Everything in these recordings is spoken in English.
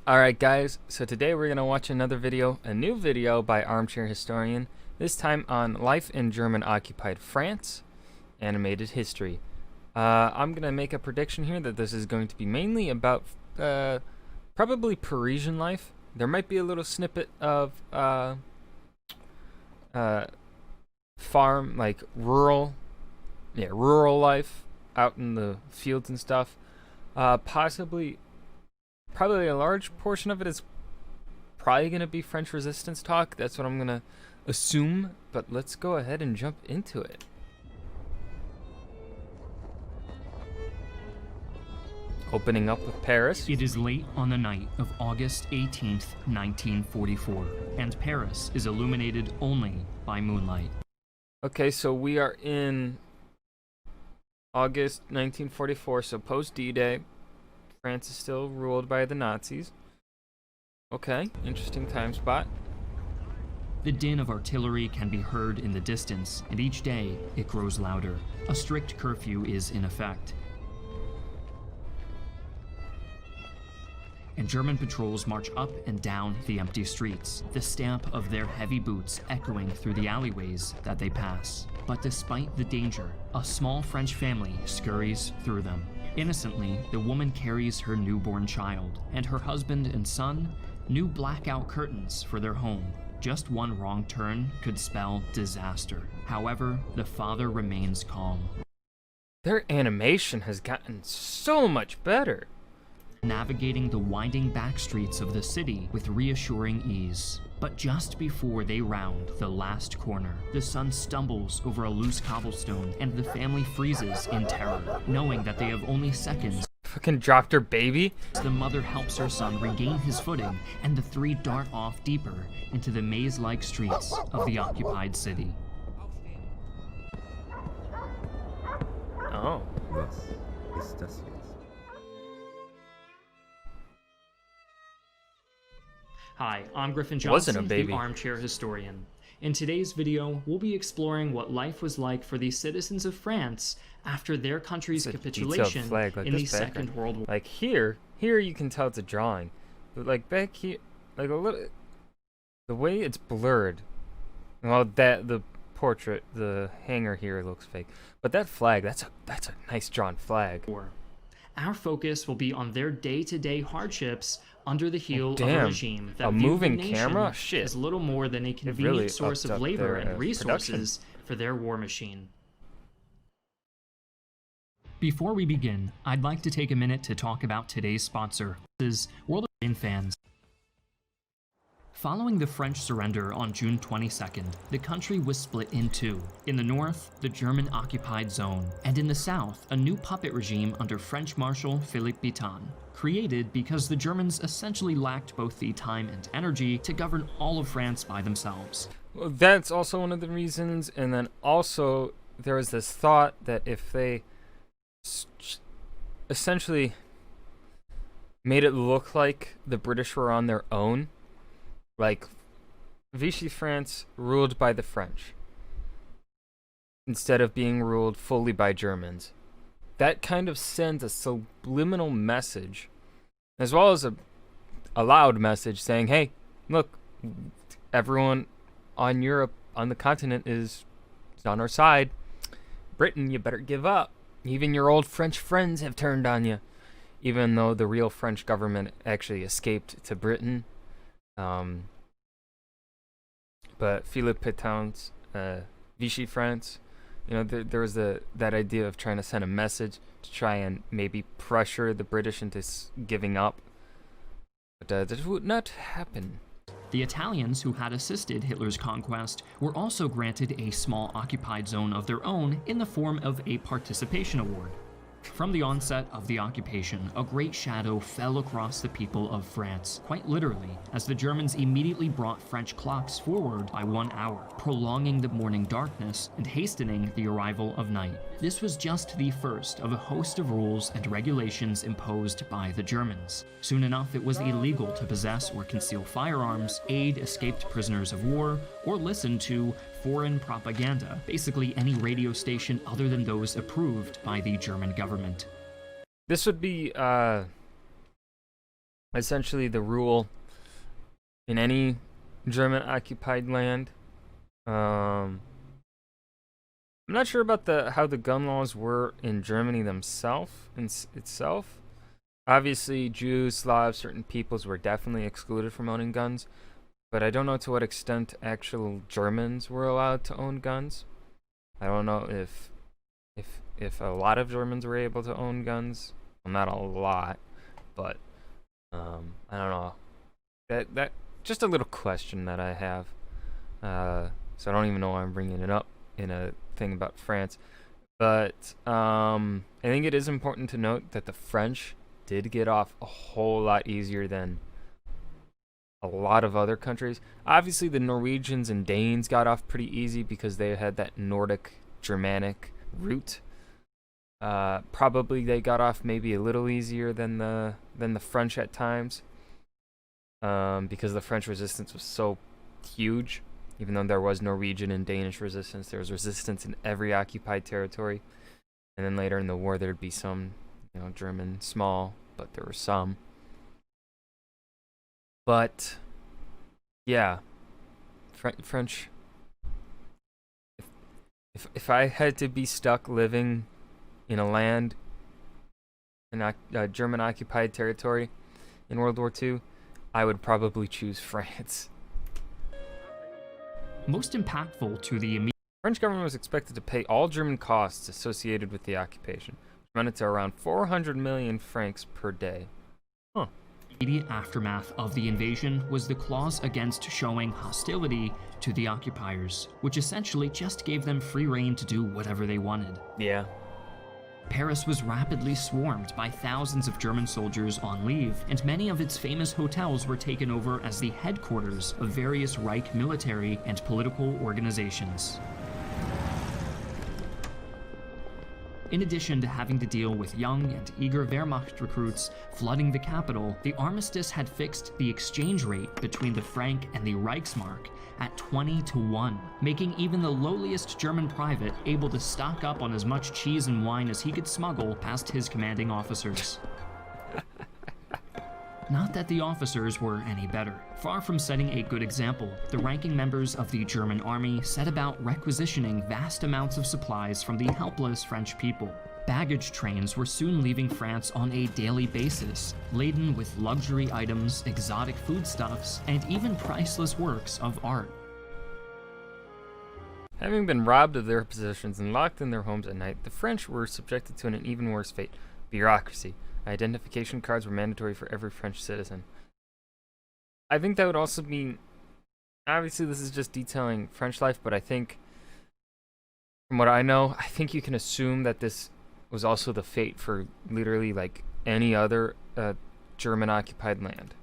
Alright guys, so today we're going to watch another video, a new video by Armchair Historian, this time on Life in German-occupied France, animated history. I'm going to make a prediction here that this is going to be mainly about probably Parisian life. There might be a little snippet of farm, like rural life out in the fields and stuff. Probably a large portion of it is probably going to be French resistance talk. That's what I'm going to assume, but let's go ahead and jump into it. Opening up with Paris. It is late on the night of August 18th, 1944, and Paris is illuminated only by moonlight. Okay, so we are in August 1944, so post D-Day. France is still ruled by the Nazis. Okay, interesting time spot. The din of artillery can be heard in the distance, and each day it grows louder. A strict curfew is in effect, and German patrols march up and down the empty streets, the stamp of their heavy boots echoing through the alleyways that they pass. But despite the danger, a small French family scurries through them. Innocently, the woman carries her newborn child, and her husband and son, new blackout curtains for their home. Just one wrong turn could spell disaster. However, the father remains calm. Their animation has gotten so much better. Navigating the winding back streets of the city with reassuring ease. But just before they round the last corner, the son stumbles over a loose cobblestone and the family freezes in terror, knowing that they have only seconds. Fucking dropped her baby. The mother helps her son regain his footing, and the three dart off deeper into the maze-like streets of the occupied city. Oh. Was ist das jetzt? Hi, I'm Griffin Wasn't a Johnson, baby. the Armchair Historian. In today's video, we'll be exploring what life was like for the citizens of France after their country's It's a capitulation detailed flag, like in the this background. Second World War. Like here you can tell it's a drawing, but like back here, like a little, the way it's blurred. Well, the portrait, the hanger here looks fake, but that flag, that's a nice drawn flag. Our focus will be on their day-to-day hardships under the heel of a Damn. regime that A viewed moving the nation camera? Shit. as little more than a convenient really source upped of up labor their, and resources production. for their war machine. Before we begin, I'd like to take a minute to talk about today's sponsor. This is World of Warcraft fans. Following the French surrender on June 22nd, the country was split in two. In the north, the German-occupied zone, and in the south, a new puppet regime under French Marshal Philippe Pétain, created because the Germans essentially lacked both the time and energy to govern all of France by themselves. Well, that's also one of the reasons, and then also there was this thought that if they essentially made it look like the British were on their own, like Vichy France ruled by the French instead of being ruled fully by Germans, that kind of sends a subliminal message, as well as a loud message saying, hey, look, everyone on Europe, on the continent, is on our side. Britain, you better give up. Even your old French friends have turned on you, even though the real French government actually escaped to Britain. But Philippe Pétain's Vichy France, you know, there was that idea of trying to send a message to try and maybe pressure the British into giving up. But that would not happen. The Italians, who had assisted Hitler's conquest, were also granted a small occupied zone of their own in the form of a participation award. From the onset of the occupation, a great shadow fell across the people of France, quite literally, as the Germans immediately brought French clocks forward by 1 hour, prolonging the morning darkness and hastening the arrival of night. This was just the first of a host of rules and regulations imposed by the Germans. Soon enough, it was illegal to possess or conceal firearms, aid escaped prisoners of war, or listen to foreign propaganda, basically any radio station other than those approved by the German government. This would be like essentially the rule in any German occupied land. I'm not sure about how the gun laws were in Germany itself. Obviously, Jews, Slavs, certain peoples were definitely excluded from owning guns, but I don't know to what extent actual Germans were allowed to own guns. I don't know if a lot of Germans were able to own guns. Well, not a lot, but I don't know. That just a little question that I have. So I don't even know why I'm bringing it up in a thing about France. But I think it is important to note that the French did get off a whole lot easier than a lot of other countries. Obviously, the Norwegians and Danes got off pretty easy because they had that Nordic Germanic root. Probably they got off maybe a little easier than the French at times, because the French resistance was so huge. Even though there was Norwegian and Danish resistance, there was resistance in every occupied territory. And then later in the war, there'd be some, German small, but there were some. But yeah, French. If I had to be stuck living in a land in a German occupied territory in World War II, I would probably choose France. Most impactful to the immediate French government was expected to pay all German costs associated with the occupation, which amounted to around 400 million francs per day. immediate aftermath of the invasion was the clause against showing hostility to the occupiers, which essentially just gave them free rein to do whatever they wanted. Yeah. Paris was rapidly swarmed by thousands of German soldiers on leave, and many of its famous hotels were taken over as the headquarters of various Reich military and political organizations. In addition to having to deal with young and eager Wehrmacht recruits flooding the capital, the armistice had fixed the exchange rate between the franc and the Reichsmark at 20-1, making even the lowliest German private able to stock up on as much cheese and wine as he could smuggle past his commanding officers. Not that the officers were any better. Far from setting a good example, the ranking members of the German army set about requisitioning vast amounts of supplies from the helpless French people. Baggage trains were soon leaving France on a daily basis, laden with luxury items, exotic foodstuffs, and even priceless works of art. Having been robbed of their possessions and locked in their homes at night, the French were subjected to an even worse fate: bureaucracy. Identification cards were mandatory for every French citizen. I think that would also mean, obviously this is just detailing French life, but I think, from what I know, I think you can assume that this was also the fate for literally like any other German-occupied land.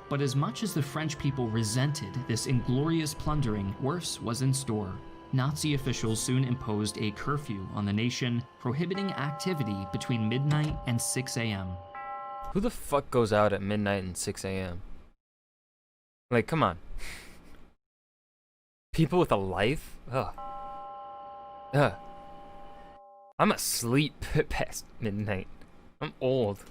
But as much as the French people resented this inglorious plundering, worse was in store. Nazi officials soon imposed a curfew on the nation, prohibiting activity between midnight and 6 a.m. Who the fuck goes out at midnight and 6 a.m.? Like, come on. People with a life? Ugh. Ugh. I'm asleep past midnight. I'm old.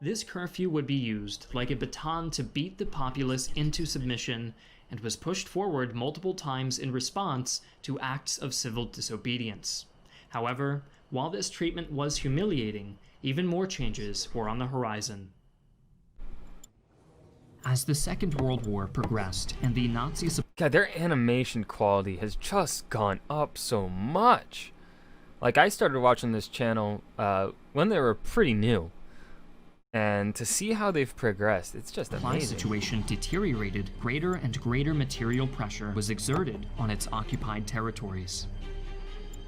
This curfew would be used like a baton to beat the populace into submission, and was pushed forward multiple times in response to acts of civil disobedience. However, while this treatment was humiliating, even more changes were on the horizon. As the Second World War progressed and the Nazi God, their animation quality has just gone up so much. Like, I started watching this channel when they were pretty new. And to see how they've progressed, it's just supply amazing. situation deteriorated, greater and greater material pressure was exerted on its occupied territories.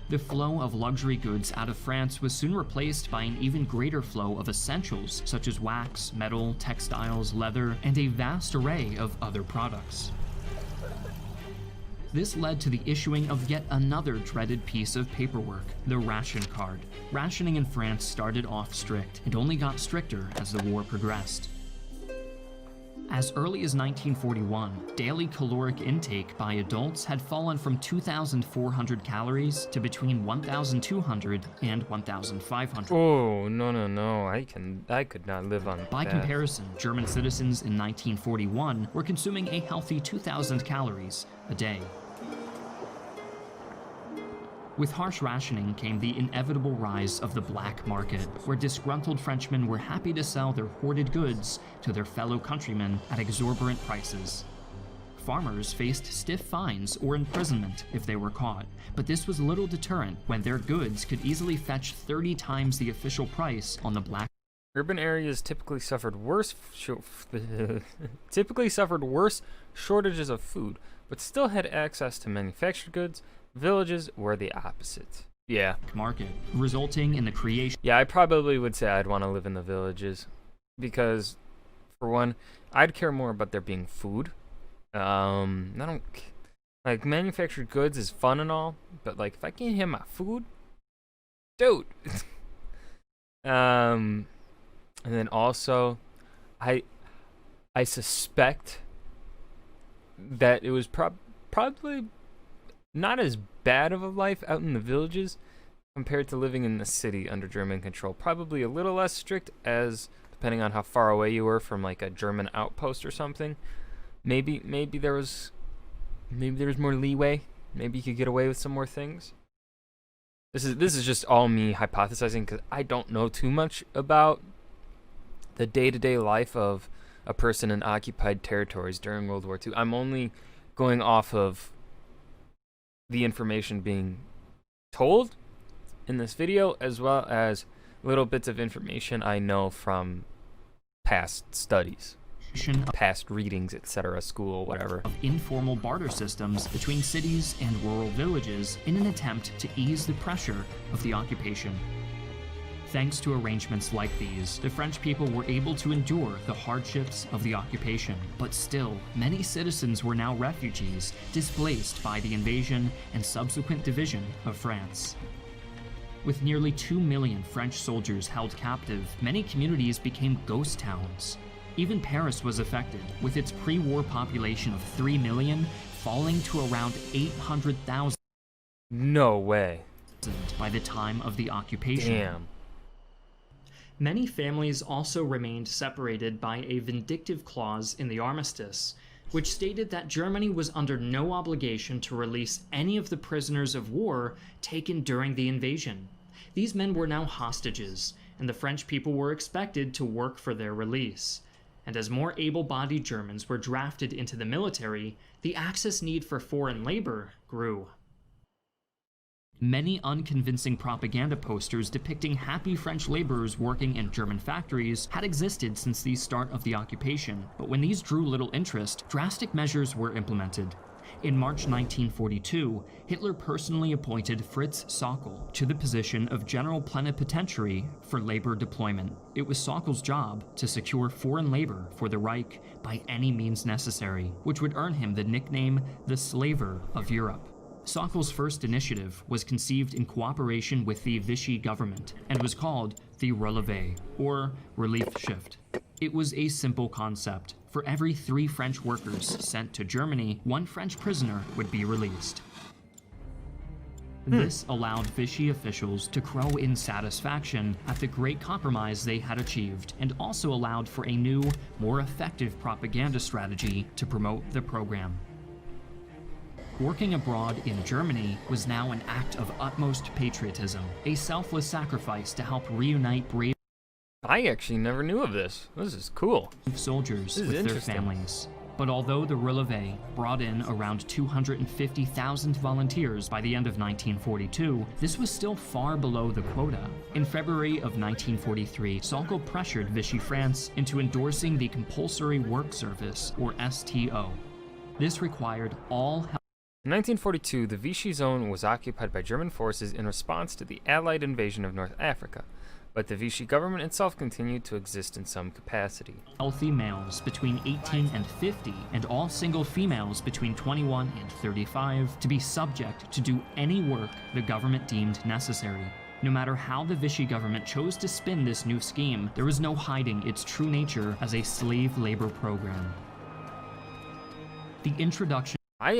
The flow of luxury goods out of France was soon replaced by an even greater flow of essentials such as wax, metal, textiles, leather, and a vast array of other products. This led to the issuing of yet another dreaded piece of paperwork, the ration card. Rationing in France started off strict and only got stricter as the war progressed. As early as 1941, daily caloric intake by adults had fallen from 2,400 calories to between 1,200 and 1,500. Oh, no. I could not live on By that. comparison, German citizens in 1941 were consuming a healthy 2,000 calories a day. With harsh rationing came the inevitable rise of the black market, where disgruntled Frenchmen were happy to sell their hoarded goods to their fellow countrymen at exorbitant prices. Farmers faced stiff fines or imprisonment if they were caught, but this was little deterrent when their goods could easily fetch 30 times the official price on the black. Urban areas typically suffered worse shortages of food, but still had access to manufactured goods. Villages were the opposite. Yeah. Market, resulting in the creation Yeah, I probably would say I'd want to live in the villages because, for one, I'd care more about there being food. I don't like manufactured goods is fun and all, but like if I can't have my food, dude. And then also, I suspect that it was probably not as bad of a life out in the villages compared to living in the city under German control. Probably a little less strict, as depending on how far away you were from like a German outpost or something. Maybe there was more leeway. Maybe you could get away with some more things. This is just all me hypothesizing because I don't know too much about the day-to-day life of a person in occupied territories during World War II. I'm only going off of the information being told in this video, as well as little bits of information I know from past studies, past readings, etc., school, whatever. of informal barter systems between cities and rural villages in an attempt to ease the pressure of the occupation. Thanks to arrangements like these, the French people were able to endure the hardships of the occupation. But still, many citizens were now refugees, displaced by the invasion and subsequent division of France. With nearly 2 million French soldiers held captive, many communities became ghost towns. Even Paris was affected, with its pre-war population of 3 million falling to around 800,000 No way. by the time of the occupation. Damn. Many families also remained separated by a vindictive clause in the armistice, which stated that Germany was under no obligation to release any of the prisoners of war taken during the invasion. These men were now hostages, and the French people were expected to work for their release. And as more able-bodied Germans were drafted into the military, the Axis need for foreign labor grew. Many unconvincing propaganda posters depicting happy French laborers working in German factories had existed since the start of the occupation, but when these drew little interest, drastic measures were implemented. In March 1942, Hitler personally appointed Fritz Sauckel to the position of General Plenipotentiary for labor deployment. It was Sauckel's job to secure foreign labor for the Reich by any means necessary, which would earn him the nickname the Slaver of Europe. Sauckel's first initiative was conceived in cooperation with the Vichy government and was called the Relevé, or Relief Shift. It was a simple concept. For every 3 French workers sent to Germany, 1 French prisoner would be released. This allowed Vichy officials to crow in satisfaction at the great compromise they had achieved, and also allowed for a new, more effective propaganda strategy to promote the program. Working abroad in Germany was now an act of utmost patriotism, a selfless sacrifice to help reunite brave I actually never knew of this. This is cool. soldiers This is with their interesting. families. But although the Relevé brought in around 250,000 volunteers by the end of 1942, this was still far below the quota. In February of 1943, Sauckel pressured Vichy France into endorsing the Compulsory Work Service, or STO. This required all In 1942, the Vichy Zone was occupied by German forces in response to the Allied invasion of North Africa, but the Vichy government itself continued to exist in some capacity. healthy males between 18 and 50 and all single females between 21 and 35 to be subject to do any work the government deemed necessary. No matter how the Vichy government chose to spin this new scheme, there was no hiding its true nature as a slave labor program. The introduction I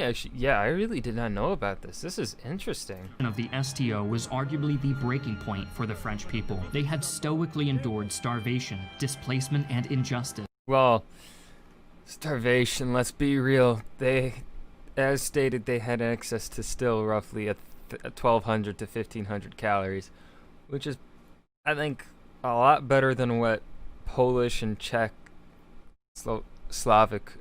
really did not know about this. This is interesting. of the STO was arguably the breaking point for the French people. They had stoically endured starvation, displacement, and injustice. Well, starvation, let's be real. As stated, they had access to still roughly a 1,200 to 1,500 calories, which is, I think, a lot better than what Polish and Czech, Slavic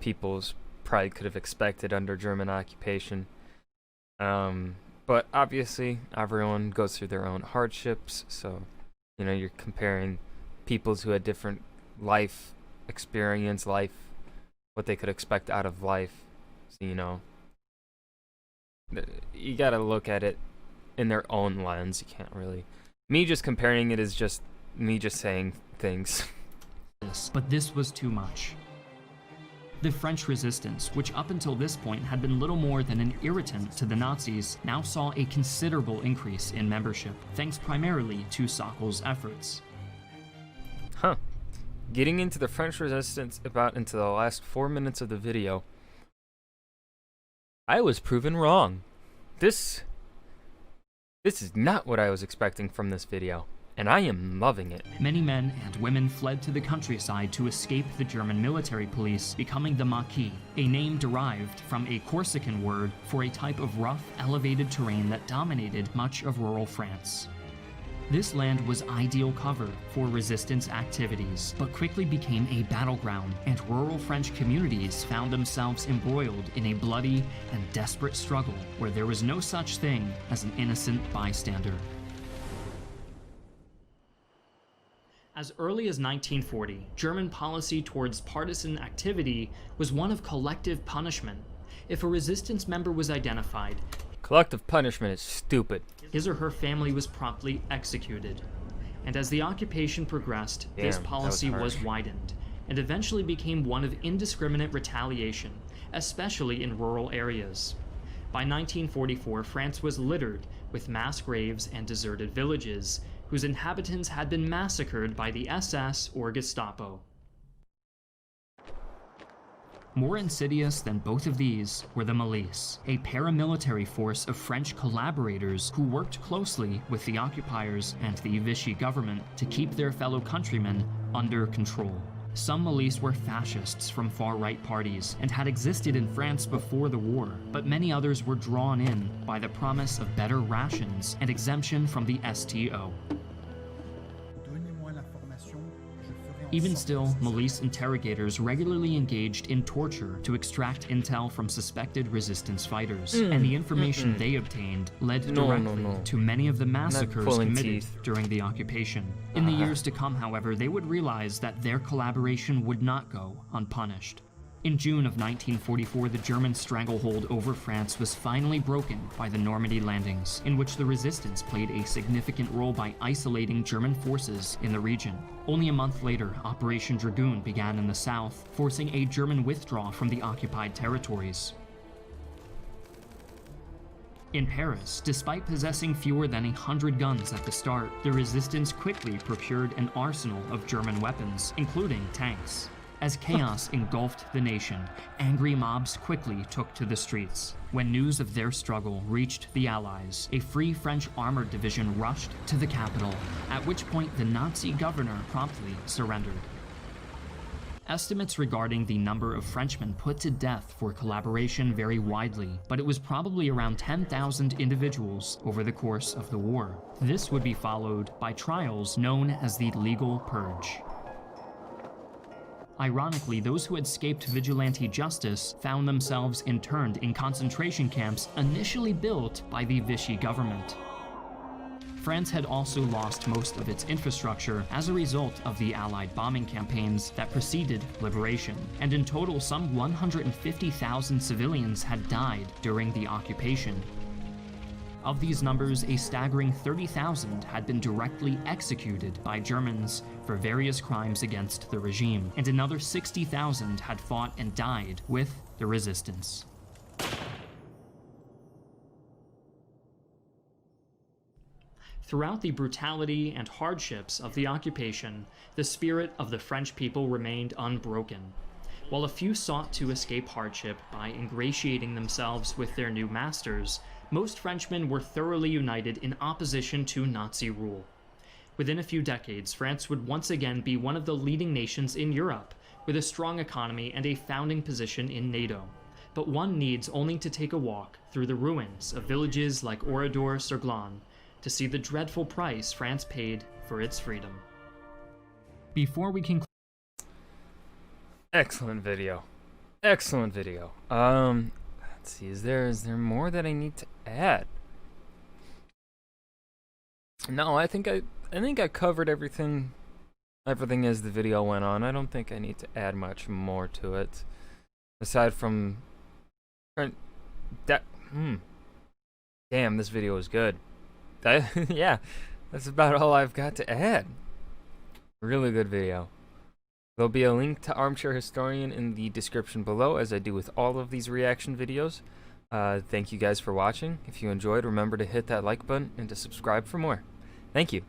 peoples probably could have expected under German occupation. But obviously, everyone goes through their own hardships, so, you're comparing peoples who had different life experience, what they could expect out of life. So, you gotta look at it in their own lens. You can't really. Me just comparing it is just me just saying things. But this was too much. The French resistance, which up until this point had been little more than an irritant to the Nazis, now saw a considerable increase in membership, thanks primarily to Sauckel's efforts. Getting into the French resistance into the last 4 minutes of the video, I was proven wrong. This is not what I was expecting from this video, and I am loving it. Many men and women fled to the countryside to escape the German military police, becoming the Maquis, a name derived from a Corsican word for a type of rough, elevated terrain that dominated much of rural France. This land was ideal cover for resistance activities, but quickly became a battleground, and rural French communities found themselves embroiled in a bloody and desperate struggle where there was no such thing as an innocent bystander. As early as 1940, German policy towards partisan activity was one of collective punishment. If a resistance member was identified, Collective punishment is stupid. his or her family was promptly executed. And as the occupation progressed, this Damn, that was policy was harsh. widened, and eventually became one of indiscriminate retaliation, especially in rural areas. By 1944, France was littered with mass graves and deserted villages, whose inhabitants had been massacred by the SS or Gestapo. More insidious than both of these were the Milice, a paramilitary force of French collaborators who worked closely with the occupiers and the Vichy government to keep their fellow countrymen under control. Some Milice were fascists from far-right parties and had existed in France before the war, but many others were drawn in by the promise of better rations and exemption from the STO. Even still, Milice interrogators regularly engaged in torture to extract intel from suspected resistance fighters, and the information they obtained led directly to many of the massacres pulling committed teeth. during the occupation. In the years to come, however, they would realize that their collaboration would not go unpunished. In June of 1944, the German stranglehold over France was finally broken by the Normandy landings, in which the resistance played a significant role by isolating German forces in the region. Only a month later, Operation Dragoon began in the south, forcing a German withdrawal from the occupied territories. In Paris, despite possessing fewer than 100 guns at the start, the resistance quickly procured an arsenal of German weapons, including tanks. As chaos engulfed the nation, angry mobs quickly took to the streets. When news of their struggle reached the Allies, a Free French Armored Division rushed to the capital, at which point the Nazi governor promptly surrendered. Estimates regarding the number of Frenchmen put to death for collaboration vary widely, but it was probably around 10,000 individuals over the course of the war. This would be followed by trials known as the Legal Purge. Ironically, those who had escaped vigilante justice found themselves interned in concentration camps initially built by the Vichy government. France had also lost most of its infrastructure as a result of the Allied bombing campaigns that preceded liberation, and in total some 150,000 civilians had died during the occupation. Of these numbers, a staggering 30,000 had been directly executed by Germans for various crimes against the regime, and another 60,000 had fought and died with the resistance. Throughout the brutality and hardships of the occupation, the spirit of the French people remained unbroken. While a few sought to escape hardship by ingratiating themselves with their new masters, most Frenchmen were thoroughly united in opposition to Nazi rule. Within a few decades, France would once again be one of the leading nations in Europe, with a strong economy and a founding position in NATO. But one needs only to take a walk through the ruins of villages like Oradour-sur-Glane to see the dreadful price France paid for its freedom. Before we conclude, Excellent video. Excellent video. Let's see, is there more that I need to add? No, I think I covered everything as the video went on. I don't think I need to add much more to it. Aside from that damn, this video was good. Yeah, that's about all I've got to add. Really good video. There'll be a link to Armchair Historian in the description below, as I do with all of these reaction videos. Thank you guys for watching. If you enjoyed, remember to hit that like button and to subscribe for more. Thank you.